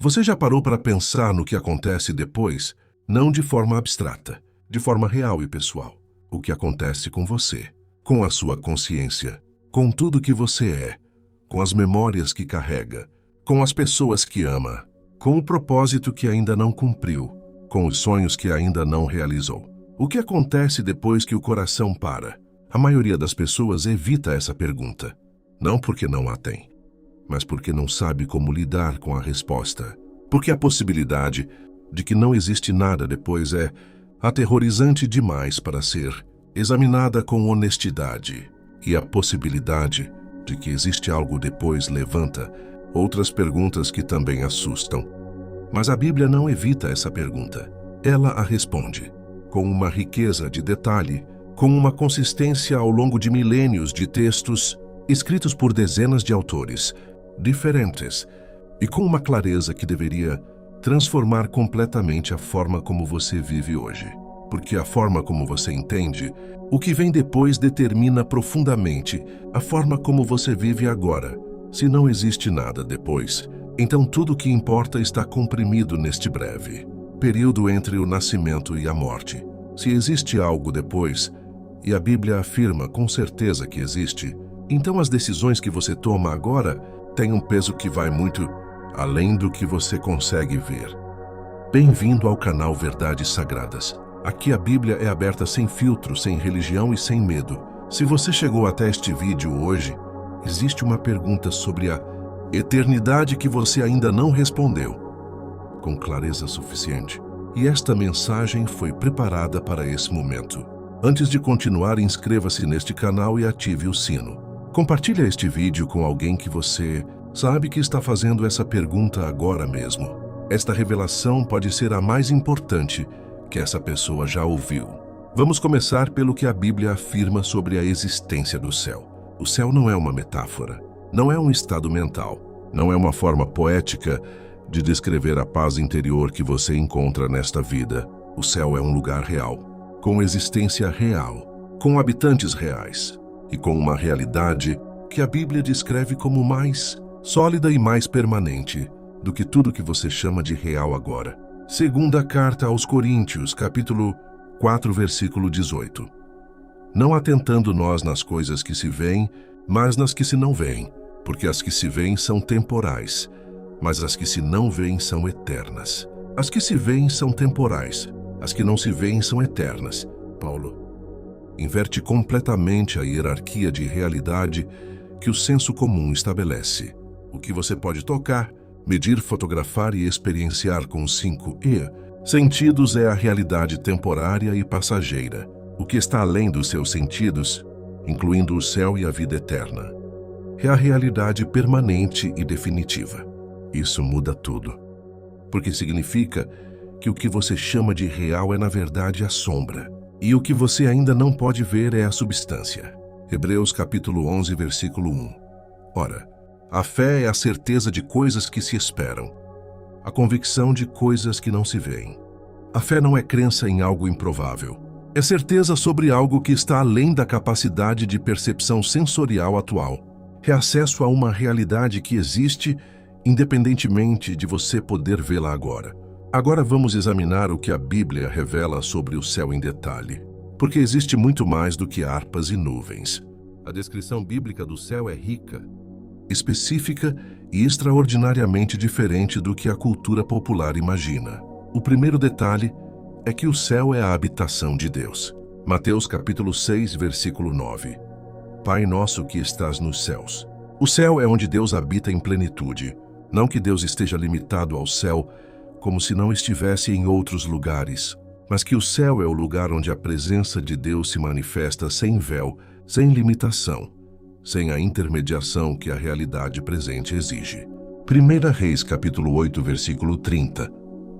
Você já parou para pensar no que acontece depois? Não de forma abstrata, de forma real e pessoal. O que acontece com você, com a sua consciência, com tudo que você é, com as memórias que carrega, com as pessoas que ama, com o propósito que ainda não cumpriu, com os sonhos que ainda não realizou. O que acontece depois que o coração para? A maioria das pessoas evita essa pergunta, não porque não a tem, mas porque não sabe como lidar com a resposta. Porque a possibilidade de que não existe nada depois é aterrorizante demais para ser examinada com honestidade. E a possibilidade de que existe algo depois levanta outras perguntas que também assustam. Mas a Bíblia não evita essa pergunta. Ela a responde com uma riqueza de detalhe, com uma consistência ao longo de milênios de textos escritos por dezenas de autores diferentes e com uma clareza que deveria transformar completamente a forma como você vive hoje. Porque a forma como você entende o que vem depois determina profundamente a forma como você vive agora. Se não existe nada depois, então tudo o que importa está comprimido neste breve período entre o nascimento e a morte. Se existe algo depois, e a Bíblia afirma com certeza que existe, então as decisões que você toma agora têm um peso que vai muito além do que você consegue ver. Bem-vindo ao canal Verdades Sagradas. Aqui a Bíblia é aberta sem filtro, sem religião e sem medo. Se você chegou até este vídeo hoje, existe uma pergunta sobre a eternidade que você ainda não respondeu com clareza suficiente. E esta mensagem foi preparada para esse momento. Antes de continuar, inscreva-se neste canal e ative o sino. Compartilhe este vídeo com alguém que você sabe que está fazendo essa pergunta agora mesmo. Esta revelação pode ser a mais importante que essa pessoa já ouviu. Vamos começar pelo que a Bíblia afirma sobre a existência do céu. O céu não é uma metáfora, não é um estado mental, não é uma forma poética de descrever a paz interior que você encontra nesta vida. O céu é um lugar real, com existência real, com habitantes reais e com uma realidade que a Bíblia descreve como mais sólida e mais permanente do que tudo que você chama de real agora. Segunda carta aos Coríntios, capítulo 4, versículo 18. Não atentando nós nas coisas que se veem, mas nas que se não veem, porque as que se veem são temporais, mas as que se não veem são eternas. As que se veem são temporais, as que não se veem são eternas. Paulo inverte completamente a hierarquia de realidade que o senso comum estabelece. O que você pode tocar, medir, fotografar e experienciar com 5 sentidos é a realidade temporária e passageira. O que está além dos seus sentidos, incluindo o céu e a vida eterna, é a realidade permanente e definitiva. Isso muda tudo, porque significa que o que você chama de real é na verdade a sombra, e o que você ainda não pode ver é a substância. Hebreus capítulo 11, versículo 1. Ora, a fé é a certeza de coisas que se esperam, a convicção de coisas que não se veem. A fé não é crença em algo improvável, é certeza sobre algo que está além da capacidade de percepção sensorial atual. É acesso a uma realidade que existe independentemente de você poder vê-la agora. Agora vamos examinar o que a Bíblia revela sobre o céu em detalhe, porque existe muito mais do que harpas e nuvens. A descrição bíblica do céu é rica, específica e extraordinariamente diferente do que a cultura popular imagina. O primeiro detalhe é que o céu é a habitação de Deus. Mateus capítulo 6, versículo 9. Pai nosso que estás nos céus. O céu é onde Deus habita em plenitude. Não que Deus esteja limitado ao céu, como se não estivesse em outros lugares, mas que o céu é o lugar onde a presença de Deus se manifesta sem véu, sem limitação, sem a intermediação que a realidade presente exige. 1 Reis capítulo 8, versículo 30.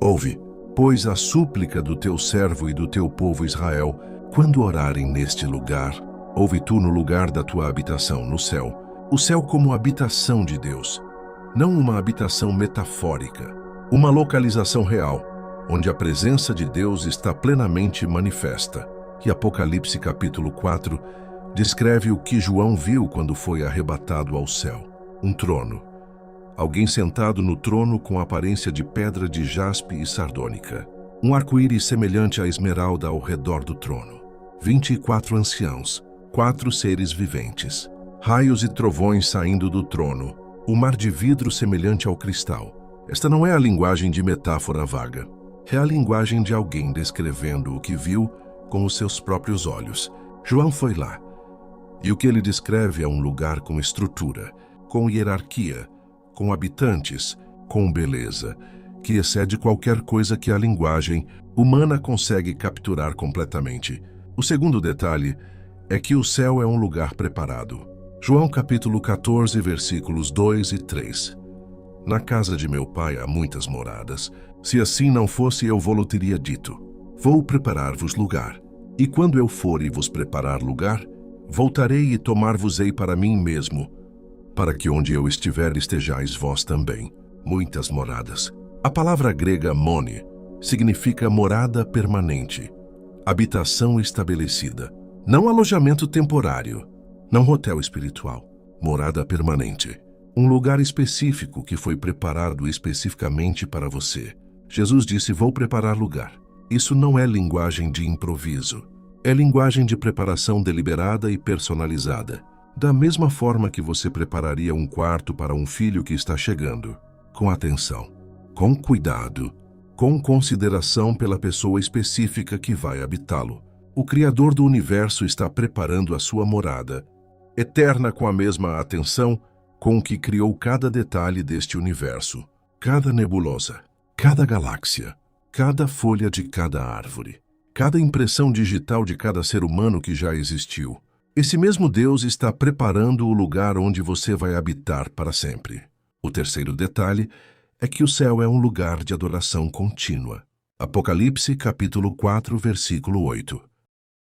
Ouve, pois, a súplica do teu servo e do teu povo Israel, quando orarem neste lugar. Ouve tu no lugar da tua habitação, no céu. O céu como habitação de Deus. Não uma habitação metafórica, uma localização real, onde a presença de Deus está plenamente manifesta. E Apocalipse capítulo 4 descreve o que João viu quando foi arrebatado ao céu. Um trono, Alguém sentado no trono com aparência de pedra de jaspe e sardônica. Um arco-íris semelhante à esmeralda ao redor do trono. 24 anciãos, 4 seres viventes. Raios e trovões saindo do trono. O mar de vidro semelhante ao cristal. Esta não é a linguagem de metáfora vaga. É a linguagem de alguém descrevendo o que viu com os seus próprios olhos. João foi lá. E o que ele descreve é um lugar com estrutura, com hierarquia, com habitantes, com beleza, que excede qualquer coisa que a linguagem humana consegue capturar completamente. O segundo detalhe é que o céu é um lugar preparado. João capítulo 14, versículos 2 e 3. Na casa de meu pai há muitas moradas. Se assim não fosse, eu vou-lo teria dito. Vou preparar-vos lugar. E quando eu for e vos preparar lugar, voltarei e tomar-vos-ei para mim mesmo, para que onde eu estiver estejais vós também. Muitas moradas. A palavra grega mone significa morada permanente, habitação estabelecida. Não alojamento temporário, não hotel espiritual. Morada permanente. Um lugar específico que foi preparado especificamente para você. Jesus disse, vou preparar lugar. Isso não é linguagem de improviso. É linguagem de preparação deliberada e personalizada. Da mesma forma que você prepararia um quarto para um filho que está chegando. Com atenção, com cuidado, com consideração pela pessoa específica que vai habitá-lo. O Criador do Universo está preparando a sua morada, eterna com a mesma atenção com que criou cada detalhe deste universo, cada nebulosa, cada galáxia, cada folha de cada árvore, cada impressão digital de cada ser humano que já existiu. Esse mesmo Deus está preparando o lugar onde você vai habitar para sempre. O terceiro detalhe é que o céu é um lugar de adoração contínua. Apocalipse, capítulo 4, versículo 8.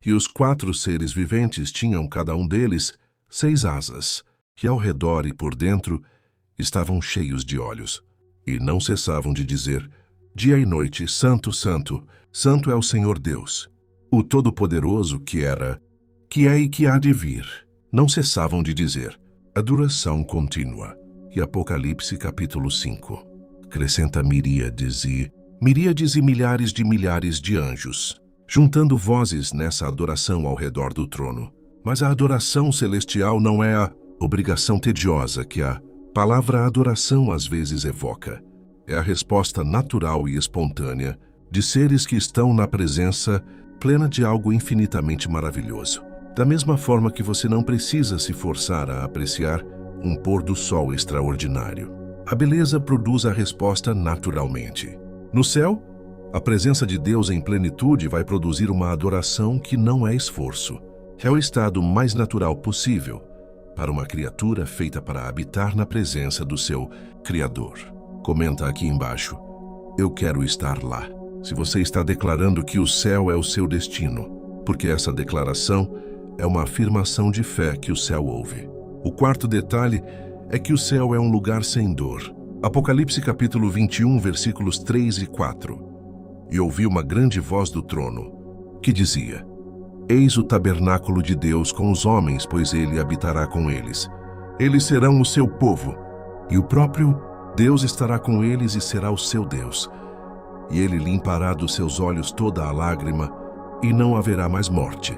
E os 4 seres viventes tinham, cada um deles, 6 asas, que ao redor e por dentro estavam cheios de olhos, e não cessavam de dizer, dia e noite, Santo, Santo, Santo é o Senhor Deus, o Todo-Poderoso que era, que é e que há de vir. Não cessavam de dizer, adoração contínua. E Apocalipse capítulo 5. Acrescenta miríades e milhares de anjos, juntando vozes nessa adoração ao redor do trono. Mas a adoração celestial não é a obrigação tediosa que a palavra adoração às vezes evoca. É a resposta natural e espontânea de seres que estão na presença plena de algo infinitamente maravilhoso. Da mesma forma que você não precisa se forçar a apreciar um pôr do sol extraordinário. A beleza produz a resposta naturalmente. No céu, a presença de Deus em plenitude vai produzir uma adoração que não é esforço. É o estado mais natural possível para uma criatura feita para habitar na presença do seu Criador. Comenta aqui embaixo, eu quero estar lá. Se você está declarando que o céu é o seu destino, porque essa declaração é uma afirmação de fé que o céu ouve. O quarto detalhe é que o céu é um lugar sem dor. Apocalipse capítulo 21, versículos 3 e 4. E ouvi uma grande voz do trono, que dizia, eis o tabernáculo de Deus com os homens, pois ele habitará com eles. Eles serão o seu povo, e o próprio Deus estará com eles e será o seu Deus. E ele limpará dos seus olhos toda a lágrima, e não haverá mais morte.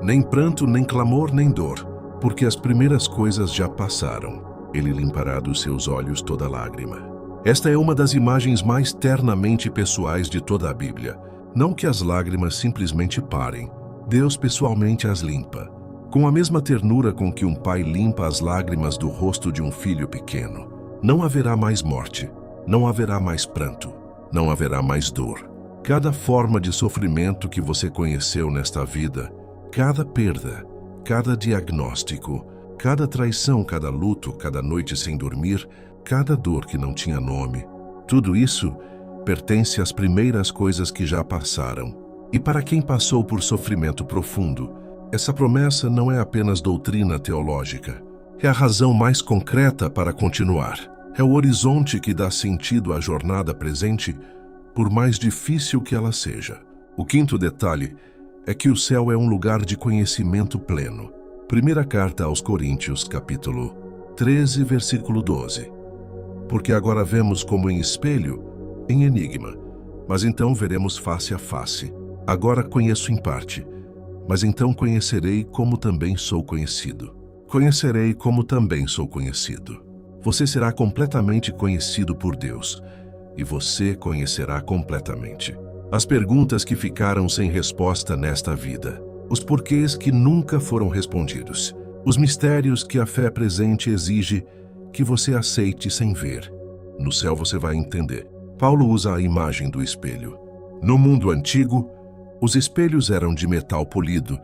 Nem pranto, nem clamor, nem dor, porque as primeiras coisas já passaram. Ele limpará dos seus olhos toda lágrima. Esta é uma das imagens mais ternamente pessoais de toda a Bíblia. Não que as lágrimas simplesmente parem. Deus pessoalmente as limpa. Com a mesma ternura com que um pai limpa as lágrimas do rosto de um filho pequeno. Não haverá mais morte. Não haverá mais pranto. Não haverá mais dor. Cada forma de sofrimento que você conheceu nesta vida, cada perda, cada diagnóstico, cada traição, cada luto, cada noite sem dormir, cada dor que não tinha nome, tudo isso pertence às primeiras coisas que já passaram. E para quem passou por sofrimento profundo, essa promessa não é apenas doutrina teológica. É a razão mais concreta para continuar. É o horizonte que dá sentido à jornada presente, por mais difícil que ela seja. O quinto detalhe é que o céu é um lugar de conhecimento pleno. Primeira carta aos Coríntios, capítulo 13, versículo 12. porque agora vemos como em espelho, em enigma, mas então veremos face a face. Agora conheço em parte, mas então conhecerei como também sou conhecido. Conhecerei como também sou conhecido. Você será completamente conhecido por Deus, e você conhecerá completamente. As perguntas que ficaram sem resposta nesta vida, os porquês que nunca foram respondidos, os mistérios que a fé presente exige que você aceite sem ver. No céu você vai entender. Paulo usa a imagem do espelho. No mundo antigo, os espelhos eram de metal polido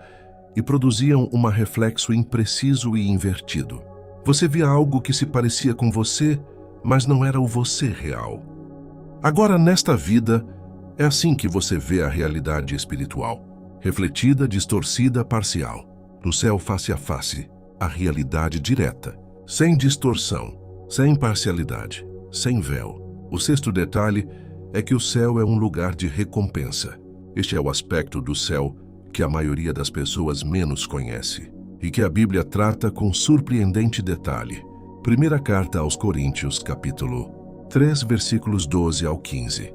e produziam um reflexo impreciso e invertido. Você via algo que se parecia com você, mas não era o você real. Agora, nesta vida, é assim que você vê a realidade espiritual, refletida, distorcida, parcial. No céu, face a face, a realidade direta, sem distorção, sem parcialidade, sem véu. O sexto detalhe é que o céu é um lugar de recompensa. Este é o aspecto do céu que a maioria das pessoas menos conhece e que a Bíblia trata com surpreendente detalhe. Primeira carta aos Coríntios, capítulo 3, versículos 12 ao 15.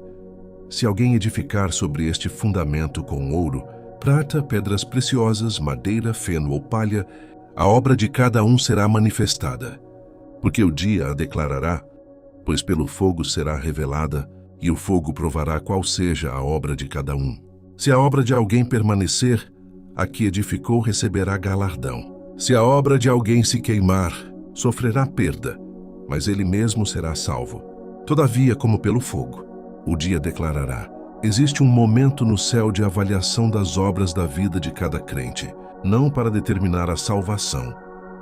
Se alguém edificar sobre este fundamento com ouro, prata, pedras preciosas, madeira, feno ou palha, a obra de cada um será manifestada, porque o dia a declarará, pois pelo fogo será revelada, e o fogo provará qual seja a obra de cada um. Se a obra de alguém permanecer, a que edificou receberá galardão. Se a obra de alguém se queimar, sofrerá perda, mas ele mesmo será salvo. Todavia, como pelo fogo, o dia declarará. Existe um momento no céu de avaliação das obras da vida de cada crente, não para determinar a salvação,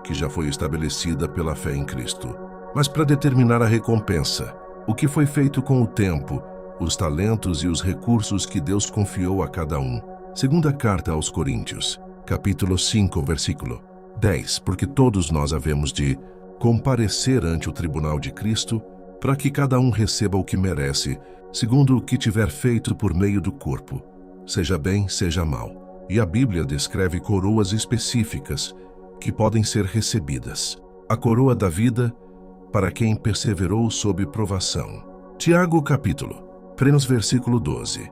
que já foi estabelecida pela fé em Cristo, mas para determinar a recompensa, o que foi feito com o tempo, os talentos e os recursos que Deus confiou a cada um. Segunda carta aos Coríntios, capítulo 5, versículo 10. Porque todos nós havemos de comparecer ante o tribunal de Cristo, para que cada um receba o que merece, segundo o que tiver feito por meio do corpo, seja bem, seja mal. E a Bíblia descreve coroas específicas que podem ser recebidas. A coroa da vida para quem perseverou sob provação. Tiago, capítulo 3, versículo 12.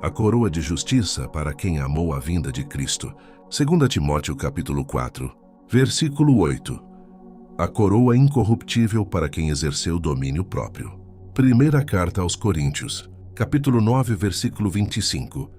A coroa de justiça para quem amou a vinda de Cristo. 2 Timóteo, capítulo 4, versículo 8. A coroa incorruptível para quem exerceu domínio próprio. Primeira carta aos Coríntios, capítulo 9, versículo 25.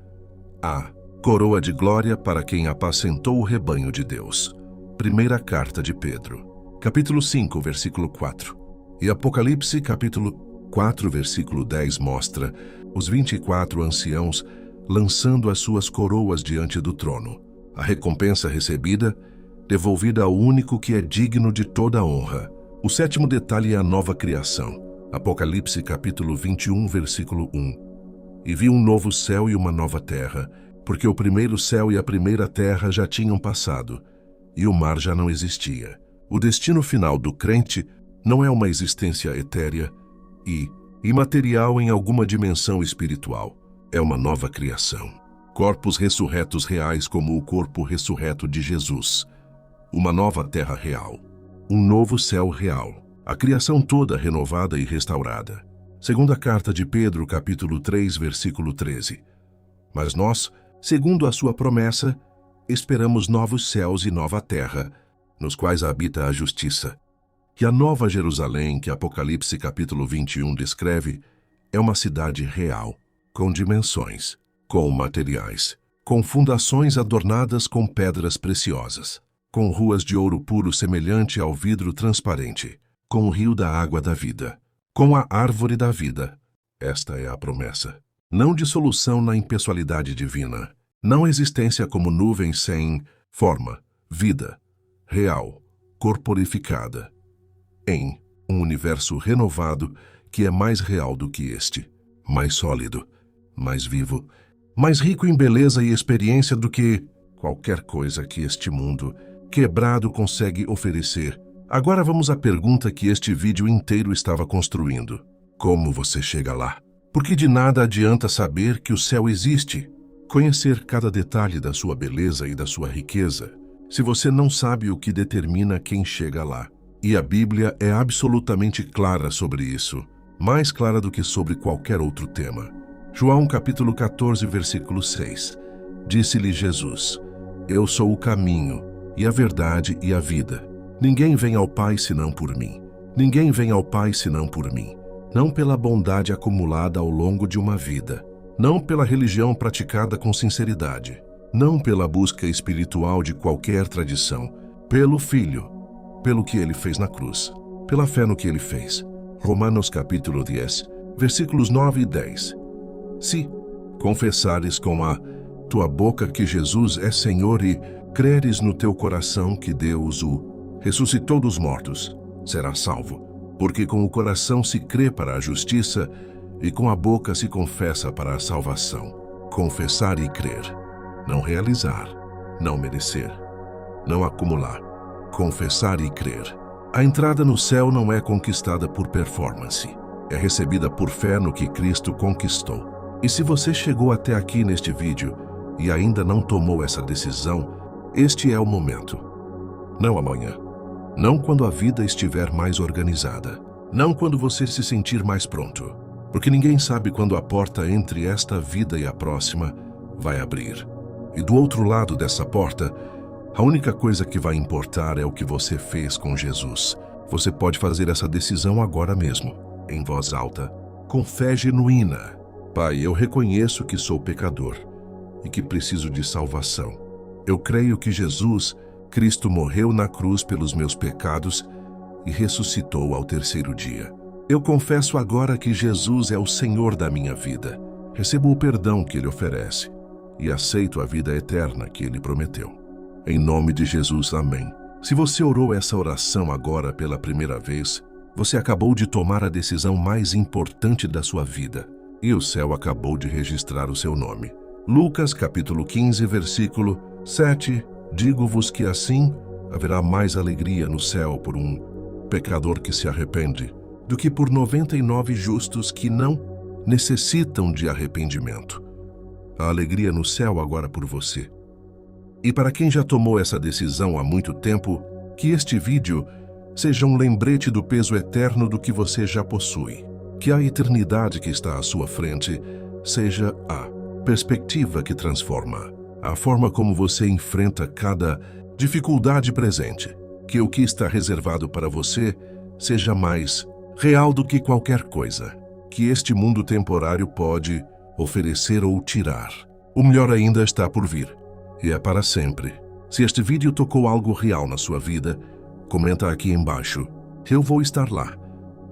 A coroa de glória para quem apacentou o rebanho de Deus. Primeira carta de Pedro, capítulo 5, versículo 4. E Apocalipse, capítulo 4, versículo 10 mostra os 24 anciãos lançando as suas coroas diante do trono. A recompensa recebida, devolvida ao único que é digno de toda a honra. O sétimo detalhe é a nova criação. Apocalipse, capítulo 21, versículo 1. E vi um novo céu e uma nova terra, porque o primeiro céu e a primeira terra já tinham passado, e o mar já não existia. O destino final do crente não é uma existência etérea e imaterial em alguma dimensão espiritual. É uma nova criação. Corpos ressurretos reais como o corpo ressurreto de Jesus. Uma nova terra real. Um novo céu real. A criação toda renovada e restaurada. Segunda carta de Pedro, capítulo 3, versículo 13. Mas nós, segundo a sua promessa, esperamos novos céus e nova terra, nos quais habita a justiça. E a nova Jerusalém, que Apocalipse capítulo 21 descreve, é uma cidade real, com dimensões, com materiais, com fundações adornadas com pedras preciosas, com ruas de ouro puro semelhante ao vidro transparente, com o rio da água da vida, com a árvore da vida. Esta é a promessa. Não dissolução na impessoalidade divina, não existência como nuvem sem forma, vida, real, corporificada, em um universo renovado que é mais real do que este, mais sólido, mais vivo, mais rico em beleza e experiência do que qualquer coisa que este mundo quebrado consegue oferecer. Agora vamos à pergunta que este vídeo inteiro estava construindo. Como você chega lá? Porque de nada adianta saber que o céu existe, conhecer cada detalhe da sua beleza e da sua riqueza, se você não sabe o que determina quem chega lá. E a Bíblia é absolutamente clara sobre isso, mais clara do que sobre qualquer outro tema. João capítulo 14, versículo 6. Disse-lhe Jesus: Eu sou o caminho, e a verdade e a vida. Ninguém vem ao Pai senão por mim. Ninguém vem ao Pai senão por mim. Não pela bondade acumulada ao longo de uma vida, não pela religião praticada com sinceridade, não pela busca espiritual de qualquer tradição, pelo Filho, pelo que ele fez na cruz, pela fé no que ele fez. Romanos capítulo 10, versículos 9 e 10. Se confessares com a tua boca que Jesus é Senhor e creres no teu coração que Deus o ressuscitou dos mortos, serás salvo. Porque com o coração se crê para a justiça e com a boca se confessa para a salvação. Confessar e crer. Não realizar, não merecer, não acumular. Confessar e crer. A entrada no céu não é conquistada por performance. É recebida por fé no que Cristo conquistou. E se você chegou até aqui neste vídeo e ainda não tomou essa decisão, este é o momento. Não amanhã. Não quando a vida estiver mais organizada. Não quando você se sentir mais pronto. Porque ninguém sabe quando a porta entre esta vida e a próxima vai abrir. E do outro lado dessa porta, a única coisa que vai importar é o que você fez com Jesus. Você pode fazer essa decisão agora mesmo, em voz alta, com fé genuína. Pai, eu reconheço que sou pecador e que preciso de salvação. Eu creio que Jesus, Cristo, morreu na cruz pelos meus pecados e ressuscitou ao terceiro dia. Eu confesso agora que Jesus é o Senhor da minha vida. Recebo o perdão que Ele oferece e aceito a vida eterna que Ele prometeu. Em nome de Jesus, amém. Se você orou essa oração agora pela primeira vez, você acabou de tomar a decisão mais importante da sua vida e o céu acabou de registrar o seu nome. Lucas capítulo 15, versículo 7. Digo-vos que assim haverá mais alegria no céu por um pecador que se arrepende do que por 99 justos que não necessitam de arrependimento. A alegria no céu agora por você. E para quem já tomou essa decisão há muito tempo, que este vídeo seja um lembrete do peso eterno do que você já possui. Que a eternidade que está à sua frente seja a perspectiva que transforma. A forma como você enfrenta cada dificuldade presente. Que o que está reservado para você seja mais real do que qualquer coisa que este mundo temporário pode oferecer ou tirar. O melhor ainda está por vir, e é para sempre. Se este vídeo tocou algo real na sua vida, comenta aqui embaixo. Eu vou estar lá,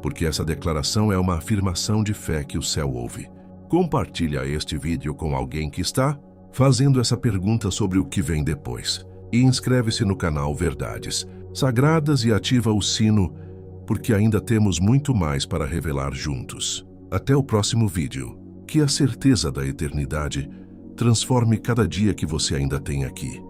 porque essa declaração é uma afirmação de fé que o céu ouve. Compartilha este vídeo com alguém que está fazendo essa pergunta sobre o que vem depois. E inscreve-se no canal Verdades Sagradas e ativa o sino, porque ainda temos muito mais para revelar juntos. Até o próximo vídeo. Que a certeza da eternidade transforme cada dia que você ainda tem aqui.